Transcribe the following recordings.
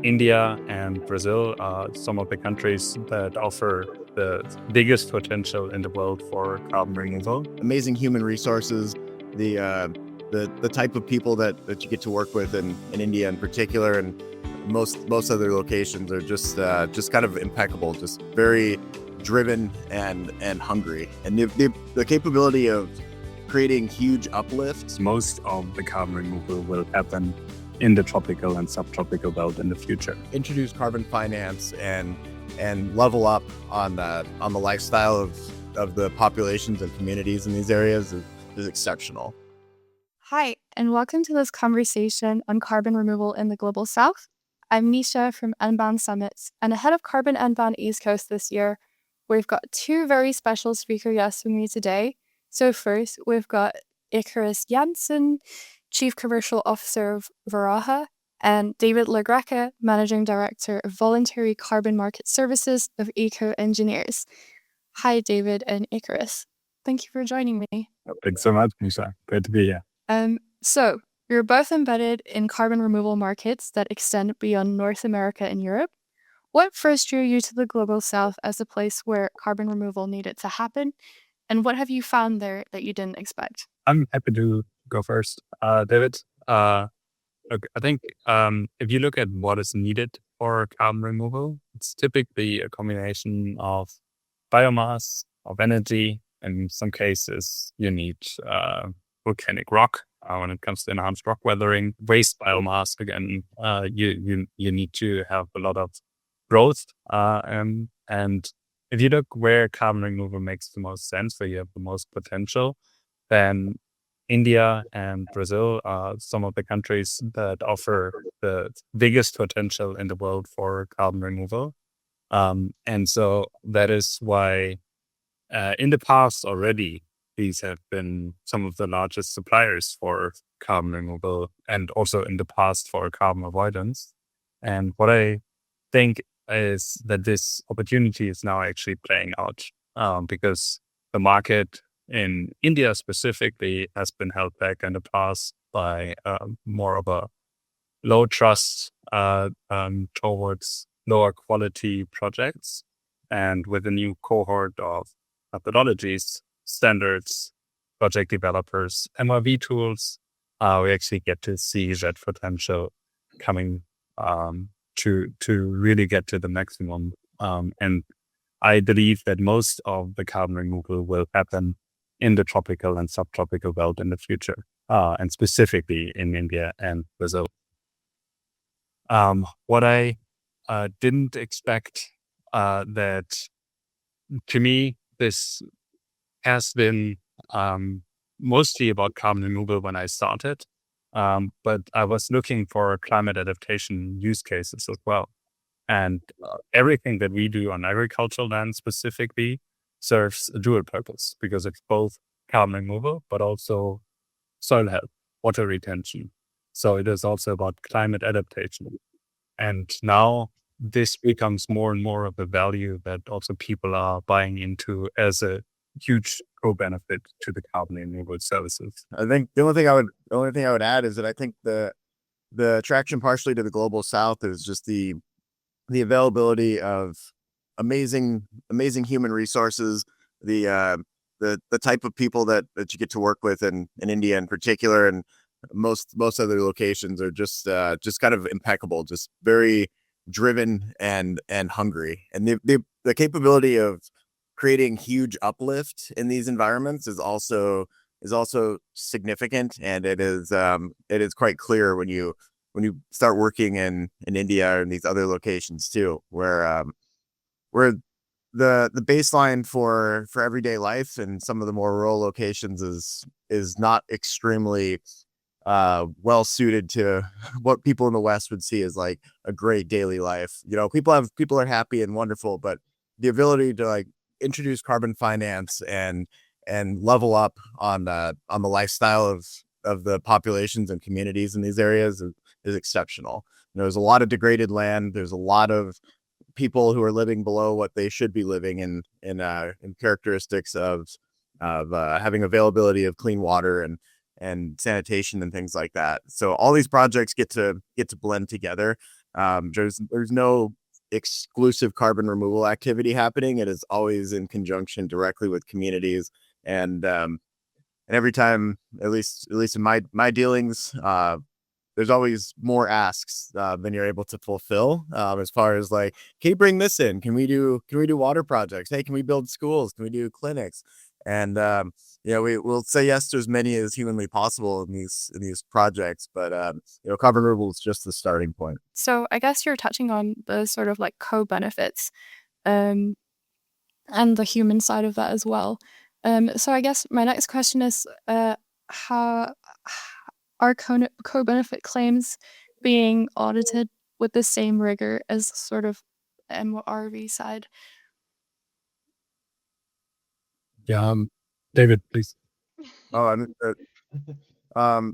India and Brazil are some of the countries that offer the biggest potential in the world for carbon removal. Amazing human resources, the type of people that you get to work with in India in particular, and most other locations are just kind of impeccable, just very driven and hungry, and the capability of creating huge uplifts. Most of the carbon removal will happen in the tropical and subtropical belt in the future. Introduce carbon finance and level up on the lifestyle of the populations and communities in these areas is exceptional. Hi, and welcome to this conversation on carbon removal in the Global South. I'm Nisha from Unbound Summits, and ahead of Carbon Unbound East Coast this year, we've got two very special speaker guests with me today. So first, we've got Ikarus Janzen, Chief Commercial Officer of Varaha, and David LaGreca, Managing Director of Voluntary Carbon Market Services of EcoEngineers. Hi, David and Ikarus. Thank you for joining me. Thanks so much, Nisha. Great to be here. So, you're both embedded in carbon removal markets that extend beyond North America and Europe. What first drew you to the Global South as a place where carbon removal needed to happen? And what have you found there that you didn't expect? I'm happy to go first, David. Look, I think if you look at what is needed for carbon removal, it's typically a combination of biomass, of energy. In some cases, you need volcanic rock when it comes to enhanced rock weathering. Waste biomass, again, you need to have a lot of growth. And if you look where carbon removal makes the most sense, where you have the most potential, then India and Brazil are some of the countries that offer the biggest potential in the world for carbon removal. And so that is why in the past already, these have been some of the largest suppliers for carbon removal, and also in the past for carbon avoidance. And what I think is that this opportunity is now actually playing out because the market in India specifically has been held back in the past by more of a low trust towards lower quality projects. And with a new cohort of methodologies, standards, project developers, MRV tools, we actually get to see that potential coming to really get to the maximum. And I believe that most of the carbon removal will happen in the tropical and subtropical belt in the future, and specifically in India and Brazil. What I didn't expect that, to me, this has been mostly about carbon removal when I started, but I was looking for climate adaptation use cases as well. And everything that we do on agricultural land specifically serves a dual purpose, because it's both carbon removal, but also soil health, water retention. So it is also about climate adaptation. And now this becomes more and more of a value that also people are buying into as a huge co-benefit to the carbon removal services. I think the only thing I would add is that I think the attraction partially to the Global South is just the availability of amazing human resources, the type of people that you get to work with in India in particular, and most other locations are just kind of impeccable, just very driven and hungry, and the capability of creating huge uplift in these environments is also significant, and it is quite clear when you start working in India and these other locations too, where the baseline for everyday life in some of the more rural locations is not extremely well suited to what people in the West would see as like a great daily life. You know, people are happy and wonderful, but the ability to like introduce carbon finance and level up on the lifestyle of the populations and communities in these areas is exceptional. You know, there's a lot of degraded land. There's a lot of people who are living below what they should be living in characteristics of having availability of clean water and sanitation and things like that. So all these projects get to blend together There's no exclusive carbon removal activity happening. It is always in conjunction directly with communities, and every time, at least in my dealings, there's always more asks than you're able to fulfill. As far as like, can you bring this in? Can we do water projects? Hey, can we build schools? Can we do clinics? And we'll say yes to as many as humanly possible in these projects. But carbon removal is just the starting point. So I guess you're touching on the sort of like co-benefits, um, and the human side of that as well. So I guess my next question is, how are co-benefit claims being audited with the same rigor as sort of MRV side? Yeah, David, please. Oh,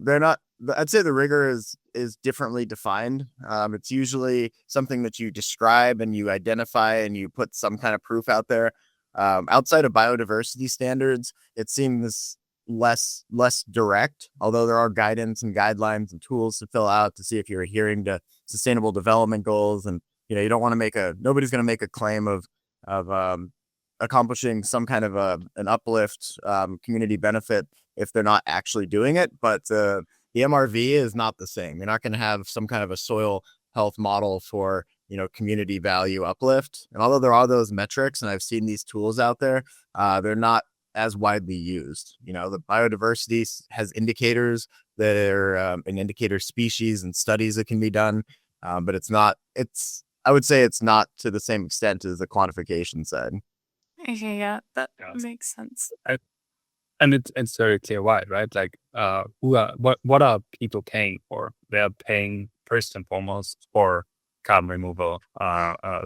they're not. I'd say the rigor is differently defined. It's usually something that you describe and you identify and you put some kind of proof out there. Outside of biodiversity standards, it seems less direct. Although there are guidance and guidelines and tools to fill out to see if you're adhering to sustainable development goals, and you don't want to nobody's going to make a claim of accomplishing some kind of an uplift, community benefit if they're not actually doing it. But the MRV is not the same. You're not going to have some kind of a soil health model for community value uplift. And although there are those metrics, and I've seen these tools out there, they're not as widely used. The biodiversity has indicators that are an indicator species and studies that can be done, but I would say it's not to the same extent as the quantification side. Okay, yeah, that Yes. makes sense. And it's very clear why, right? Like, what are people paying for? They're paying first and foremost for carbon removal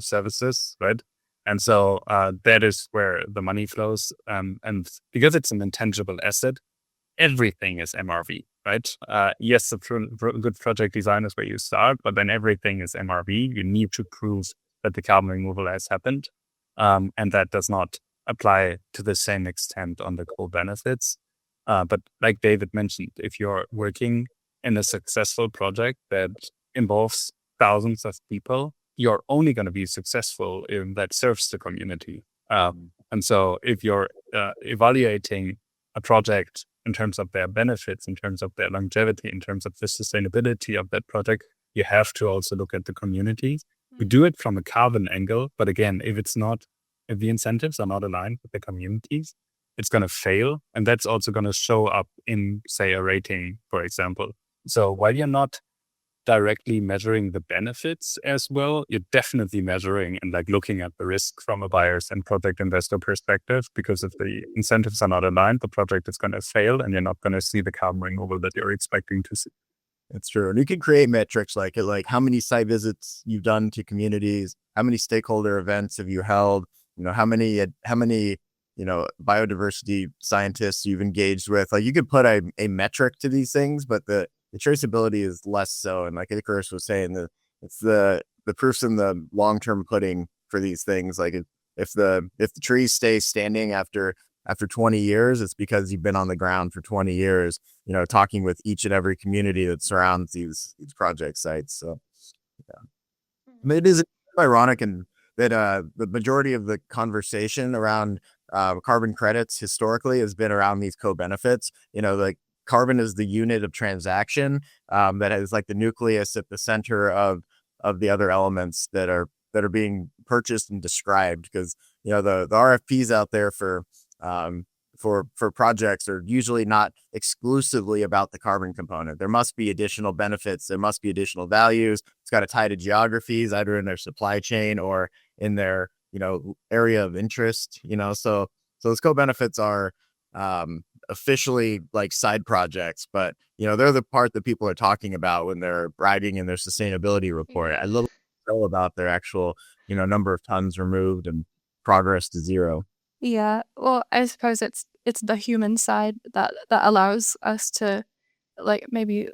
services, right? And so that is where the money flows. And because it's an intangible asset, everything is MRV, right? Yes, the good project design is where you start, but then everything is MRV. You need to prove that the carbon removal has happened. And that does not apply to the same extent on the co-benefits. But like David mentioned, if you're working in a successful project that involves thousands of people, you're only going to be successful if that serves the community. And so if you're evaluating a project in terms of their benefits, in terms of their longevity, in terms of the sustainability of that project, you have to also look at the community. We do it from a carbon angle, but again, if the incentives are not aligned with the communities, it's going to fail. And that's also going to show up in, say, a rating, for example. So while you're not directly measuring the benefits as well, you're definitely measuring and like looking at the risk from a buyer's and project investor perspective, because if the incentives are not aligned, the project is going to fail and you're not going to see the carbon removal that you're expecting to see. It's true. And you can create metrics like how many site visits you've done to communities, how many stakeholder events have you held, how many biodiversity scientists you've engaged with. Like you could put a metric to these things, but the traceability is less so. And like Ikarus was saying, it's the proof's in the long-term pudding for these things. Like if the trees stay standing after 20 years, it's because you've been on the ground for 20 years, talking with each and every community that surrounds these project sites. So yeah. I mean, it is ironic and that the majority of the conversation around carbon credits historically has been around these co-benefits. Like carbon is the unit of transaction that has like the nucleus at the center of the other elements that are being purchased and described. Because the RFPs out there for projects are usually not exclusively about the carbon component. There must be additional benefits. There must be additional values. It's got to tie to geographies, either in their supply chain or in their, area of interest, so those co-benefits are officially like side projects, but, they're the part that people are talking about when they're writing in their sustainability report. I little know about their actual, number of tons removed and progress to zero. Yeah, well, I suppose it's the human side that allows us to, like, maybe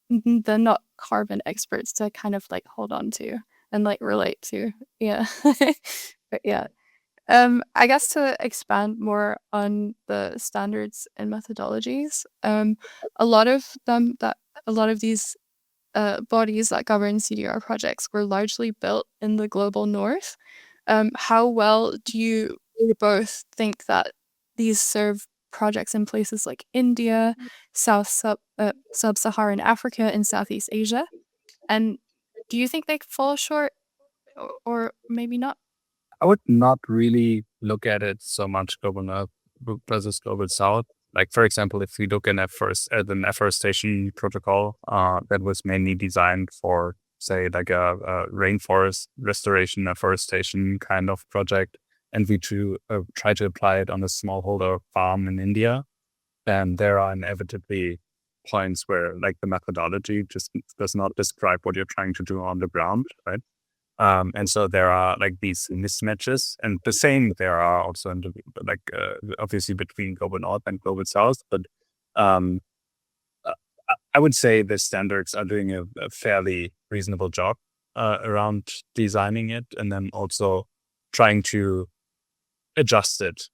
the not carbon experts to kind of like hold on to and like relate to. Yeah. But yeah. I guess to expand more on the standards and methodologies, a lot of these bodies that govern CDR projects were largely built in the global north. How well do you both think that these serve projects in places like India, sub-Saharan Africa, and Southeast Asia? And do you think they fall short, or maybe not? I would not really look at it so much global north versus global south. Like, for example, if we look at an afforestation protocol that was mainly designed for, say, like a rainforest restoration, afforestation kind of project, and we try to apply it on a smallholder farm in India, then there are inevitably points where, like, the methodology just does not describe what you're trying to do on the ground, right? And so there are like these mismatches, and the same there are also in the, like, obviously between global north and global south. But um, I would say the standards are doing a fairly reasonable job around designing it, and then also trying to adjust it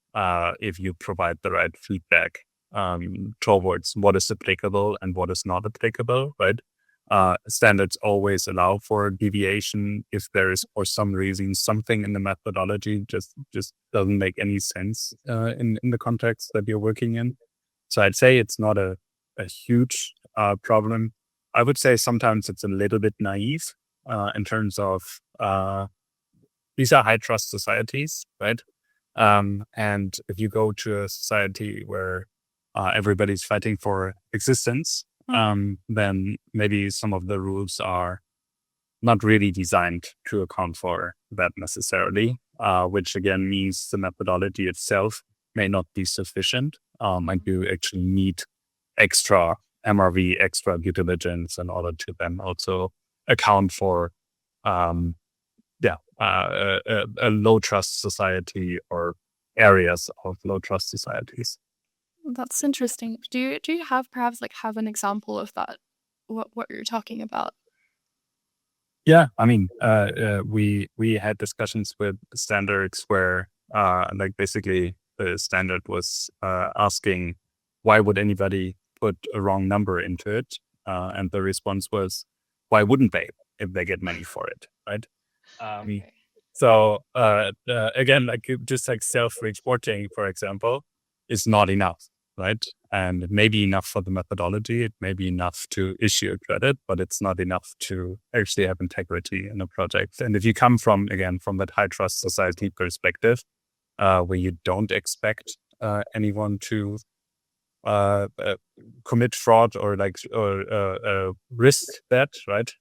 if you provide the right feedback towards what is applicable and what is not applicable, right? Standards always allow for deviation if there is, for some reason, something in the methodology just doesn't make any sense in the context that you're working in. So I'd say it's not a huge problem. I would say sometimes it's a little bit naive in terms of these are high trust societies, right? And if you go to a society where everybody's fighting for existence, then maybe some of the rules are not really designed to account for that necessarily, which again means the methodology itself may not be sufficient. And you actually need extra MRV, extra due diligence in order to then also account for a low trust society or areas of low trust societies. That's interesting. Do you have perhaps have an example of that? What you're talking about? Yeah, I mean, we had discussions with standards where, like, basically the standard was asking why would anybody put a wrong number into it, and the response was, why wouldn't they if they get money for it, right? Okay. So again, like, just like self-reporting, for example, is not enough, right? And it may be enough for the methodology. It may be enough to issue a credit, but it's not enough to actually have integrity in a project. And if you come from that high trust society perspective, where you don't expect anyone to commit fraud or risk that, right?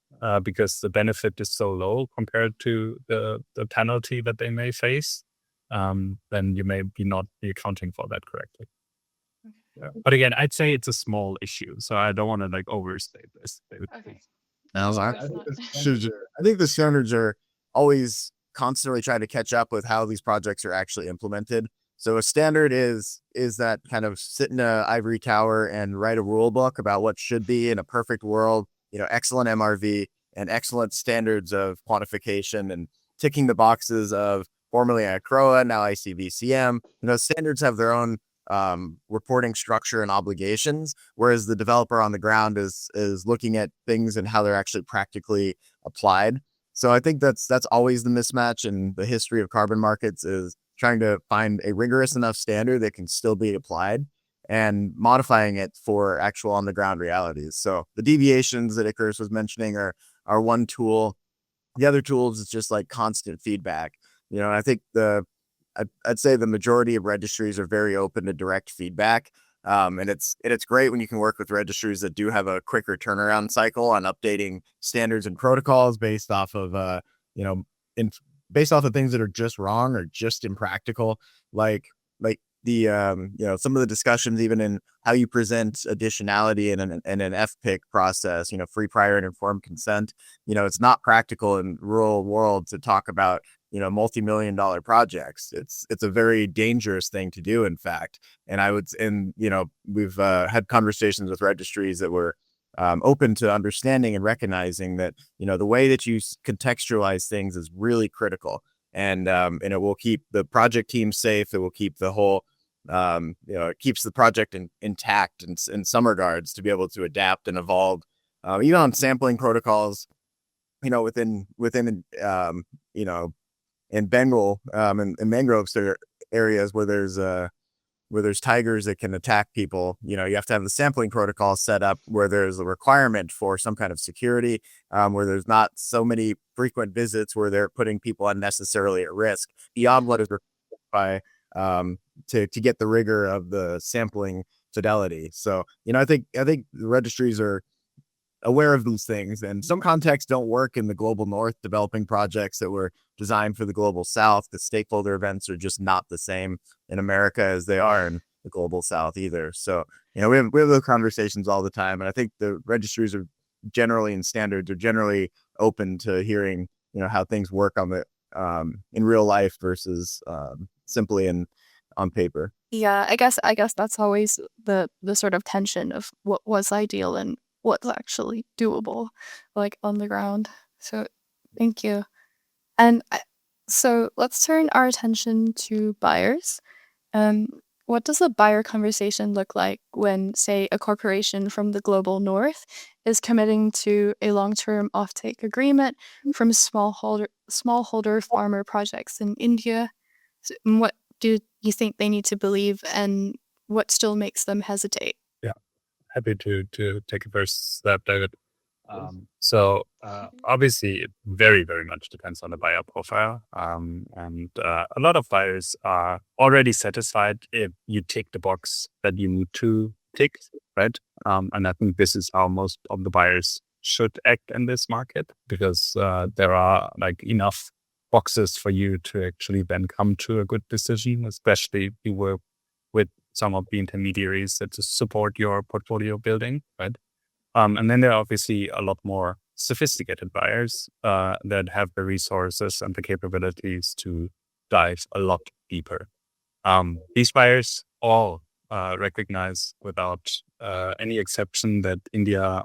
Because the benefit is so low compared to the penalty that they may face, then you may not be accounting for that correctly. Yeah. But again, I'd say it's a small issue, so I don't want to overstate this. Okay. I think the standards are always constantly trying to catch up with how these projects are actually implemented. So a standard is that kind of sit in an ivory tower and write a rule book about what should be in a perfect world, excellent MRV and excellent standards of quantification and ticking the boxes of formerly ICROA, now ICVCM. Standards have their own reporting structure and obligations, whereas the developer on the ground is looking at things and how they're actually practically applied. So I think that's always the mismatch in the history of carbon markets, is trying to find a rigorous enough standard that can still be applied and modifying it for actual on the ground realities. So the deviations that Ikarus was mentioning are one tool. The other tools is just like constant feedback. I think I'd say the majority of registries are very open to direct feedback. And it's great when you can work with registries that do have a quicker turnaround cycle on updating standards and protocols based off of based off of things that are just wrong or just impractical, like the some of the discussions even in how you present additionality in an FPIC process, free, prior, and informed consent. It's not practical in rural world to talk about multi-million-dollar projects. It's a very dangerous thing to do, in fact. And we've had conversations with registries that were open to understanding and recognizing that the way that you contextualize things is really critical, and it will keep the project team safe. It will keep the whole it keeps the project intact in some regards to be able to adapt and evolve even on sampling protocols, within in Bengal and mangroves areas where there's tigers that can attack people. You have to have the sampling protocol set up where there's a requirement for some kind of security, where there's not so many frequent visits where they're putting people unnecessarily at risk beyond what is required by to get the rigor of the sampling fidelity. So I think the registries are aware of these things, and some contexts don't work in the global north. Developing projects that were designed for the global south, the stakeholder events are just not the same in America as they are in the global south either. So we have those conversations all the time, and I think the registries are generally in standards are generally open to hearing how things work on the in real life versus simply on paper. Yeah, I guess that's always the sort of tension of what was ideal and what's actually doable, like on the ground. So thank you. And so let's turn our attention to buyers. What does a buyer conversation look like when, say, a corporation from the global north is committing to a long-term offtake agreement from smallholder farmer projects in India? What do you think they need to believe, and what still makes them hesitate? Yeah, happy to take a first step, David. So obviously, it very, very much depends on the buyer profile. And a lot of buyers are already satisfied if you tick the box that you need to tick, right? And I think this is how most of the buyers should act in this market, because there are like enough boxes for you to actually then come to a good decision, especially if you work with some of the intermediaries that support your portfolio building, right? And then there are obviously a lot more sophisticated buyers that have the resources and the capabilities to dive a lot deeper. These buyers all recognize without any exception that India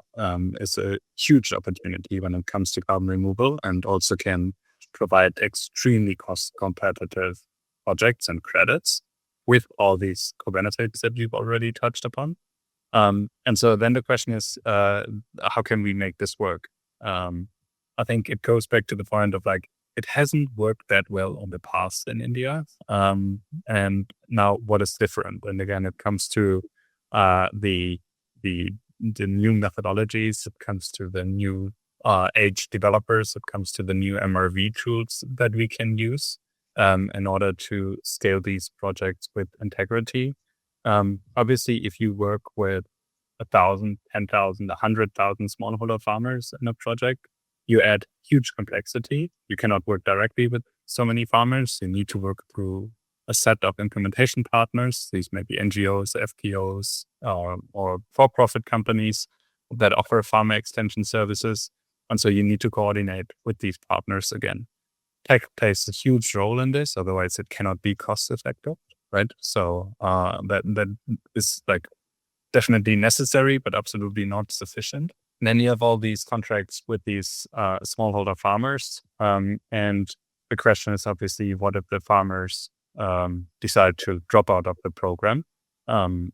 is a huge opportunity when it comes to carbon removal, and also can provide extremely cost competitive projects and credits with all these co-benefits that we've already touched upon. And so then the question is, how can we make this work? I think it goes back to the point of like, it hasn't worked that well in the past in India. And now what is different? And again, it comes to the new methodologies, it comes to the new age developers, it comes to the new MRV tools that we can use in order to scale these projects with integrity. Obviously, if you work with 1,000, 10,000, 100,000 smallholder farmers in a project, you add huge complexity. You cannot work directly with so many farmers. You need to work through a set of implementation partners. These may be NGOs, FPOs, or for-profit companies that offer farmer extension services. And so you need to coordinate with these partners again. Tech plays a huge role in this, otherwise it cannot be cost effective, right? So that is like definitely necessary, but absolutely not sufficient. And then you have all these contracts with these smallholder farmers. And the question is obviously, what if the farmers decide to drop out of the program?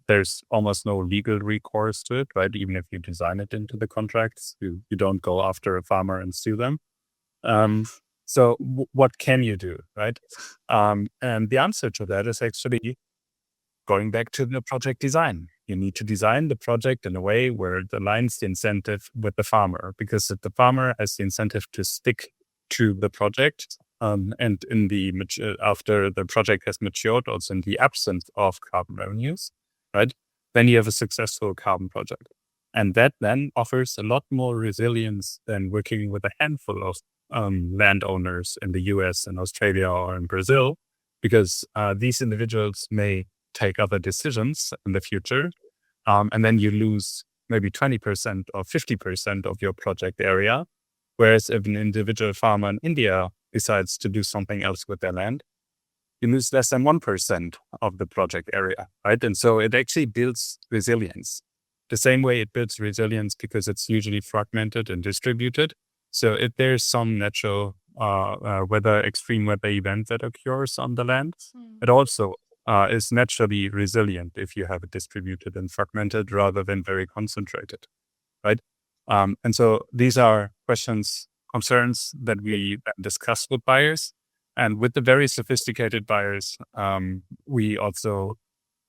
There's almost no legal recourse to it, right? Even if you design it into the contracts, you don't go after a farmer and sue them. So what can you do, right? And the answer to that is actually going back to the project design. You need to design the project in a way where it aligns the incentive with the farmer, because if the farmer has the incentive to stick to the project, and in the after the project has matured, also in the absence of carbon revenues, right? Then you have a successful carbon project. And that then offers a lot more resilience than working with a handful of landowners in the US and Australia or in Brazil, because these individuals may take other decisions in the future. And then you lose maybe 20% or 50% of your project area. Whereas if an individual farmer in India decides to do something else with their land, you lose less than 1% of the project area, right? And so it actually builds resilience. The same way it builds resilience because it's usually fragmented and distributed. So if there's some natural extreme weather event that occurs on the land, it also is naturally resilient if you have it distributed and fragmented rather than very concentrated, right? And so these are questions, concerns that we discuss with buyers. And with the very sophisticated buyers, we also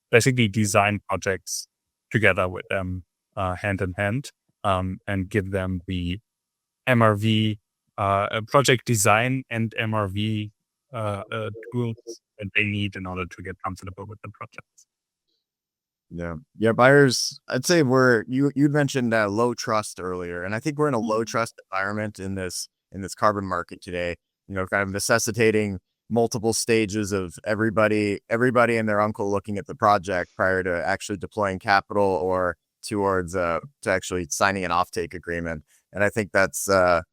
basically design projects together with them hand in hand, and give them the MRV project design and MRV tools that they need in order to get comfortable with the projects. Yeah, buyers. I'd say you'd mentioned low trust earlier, and I think we're in a low trust environment in this carbon market today. Kind of necessitating multiple stages of everybody and their uncle looking at the project prior to actually deploying capital or towards to actually signing an offtake agreement. And I think that's kind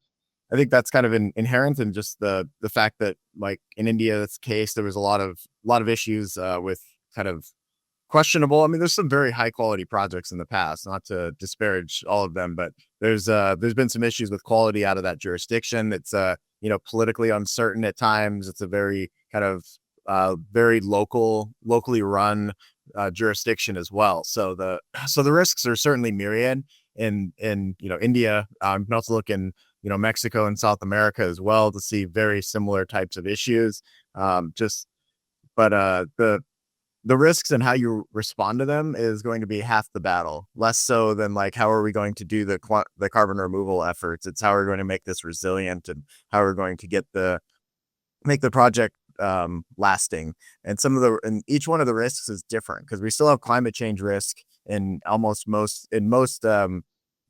of inherent in just the fact that, like, in India's case, there was a lot of issues with kind of questionable. I mean, there's some very high quality projects in the past, not to disparage all of them, but there's been some issues with quality out of that jurisdiction. It's politically uncertain at times. It's a very kind of very locally run jurisdiction as well. So the risks are certainly myriad in India. You can also look in Mexico and South America as well to see very similar types of issues. The risks and how you respond to them is going to be half the battle, less so than like how are we going to do the carbon removal efforts. It's how we're going to make this resilient and how we're going to make the project lasting. And each one of the risks is different because we still have climate change risk in most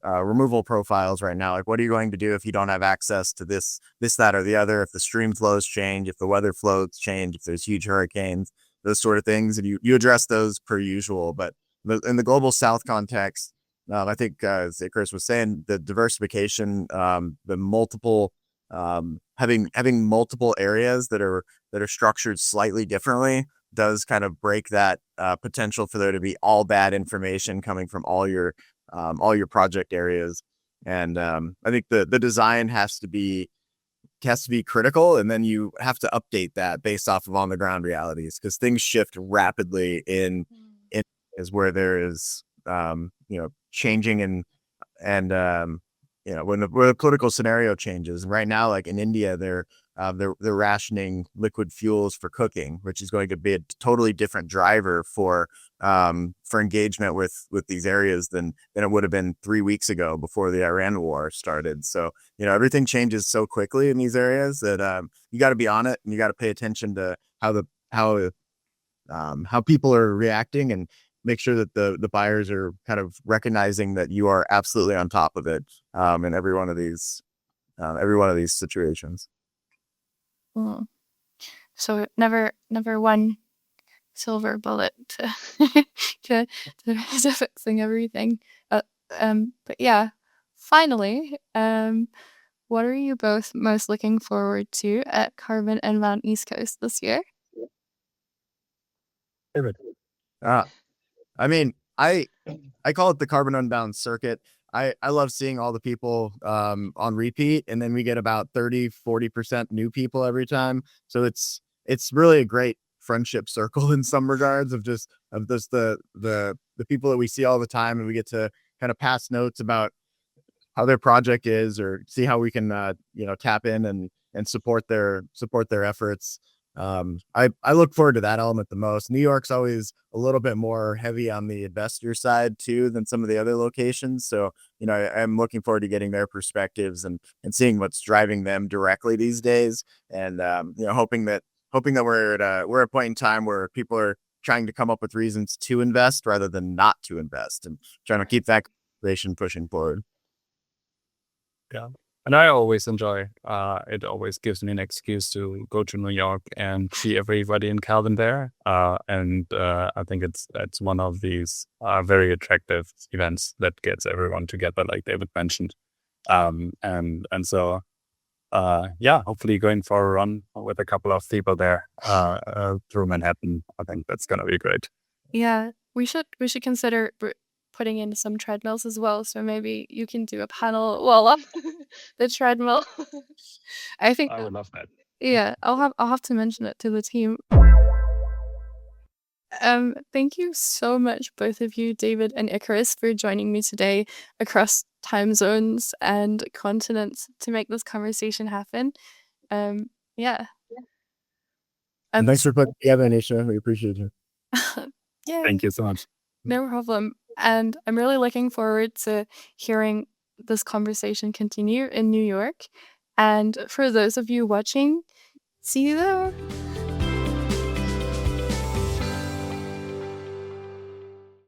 removal profiles right now. Like, what are you going to do if you don't have access to this, that, or the other? If the stream flows change, if the weather flows change, if there's huge hurricanes, those sort of things, and you address those per usual. But in the global South context, I think as Ikarus was saying, the diversification, the multiple having multiple areas that are structured slightly differently does kind of break that potential for there to be all bad information coming from all your project areas. And I think the design has to be critical, and then you have to update that based off of on the ground realities, because things shift rapidly in is where there is changing and when the political scenario changes. And right now, like in India, they're rationing liquid fuels for cooking, which is going to be a totally different driver for engagement with these areas than it would have been 3 weeks ago before the Iran war started. So everything changes so quickly in these areas that you got to be on it, and you got to pay attention to how people are reacting, and make sure that the buyers are kind of recognizing that you are absolutely on top of it in every one of these situations. So never one silver bullet to to fixing everything. But yeah, finally, what are you both most looking forward to at Carbon Unbound East Coast this year? David. I mean, I call it the Carbon Unbound circuit. I love seeing all the people on repeat, and then we get about 30-40% new people every time. So it's really a great friendship circle in some regards of the people that we see all the time, and we get to kind of pass notes about how their project is, or see how we can tap in and support their efforts. I look forward to that element the most. New York's always a little bit more heavy on the investor side too than some of the other locations. So, I'm looking forward to getting their perspectives and seeing what's driving them directly these days. And, hoping that we're at a point in time where people are trying to come up with reasons to invest rather than not to invest, and trying to keep that conversation pushing forward. Yeah. And I always enjoy, it always gives me an excuse to go to New York and see everybody in Calvin there. And I think it's one of these very attractive events that gets everyone together, like David mentioned. And so, hopefully going for a run with a couple of people there through Manhattan. I think that's going to be great. Yeah, we should consider putting in some treadmills as well. So maybe you can do a panel on the treadmill. I think I would love that. yeah, I'll have to mention it to the team. Thank you so much, both of you, David and Ikarus, for joining me today across time zones and continents to make this conversation happen. Yeah. And thanks for putting together, Anisha. We appreciate it. Yeah. Thank you so much. No problem. And I'm really looking forward to hearing this conversation continue in New York. And for those of you watching, see you there.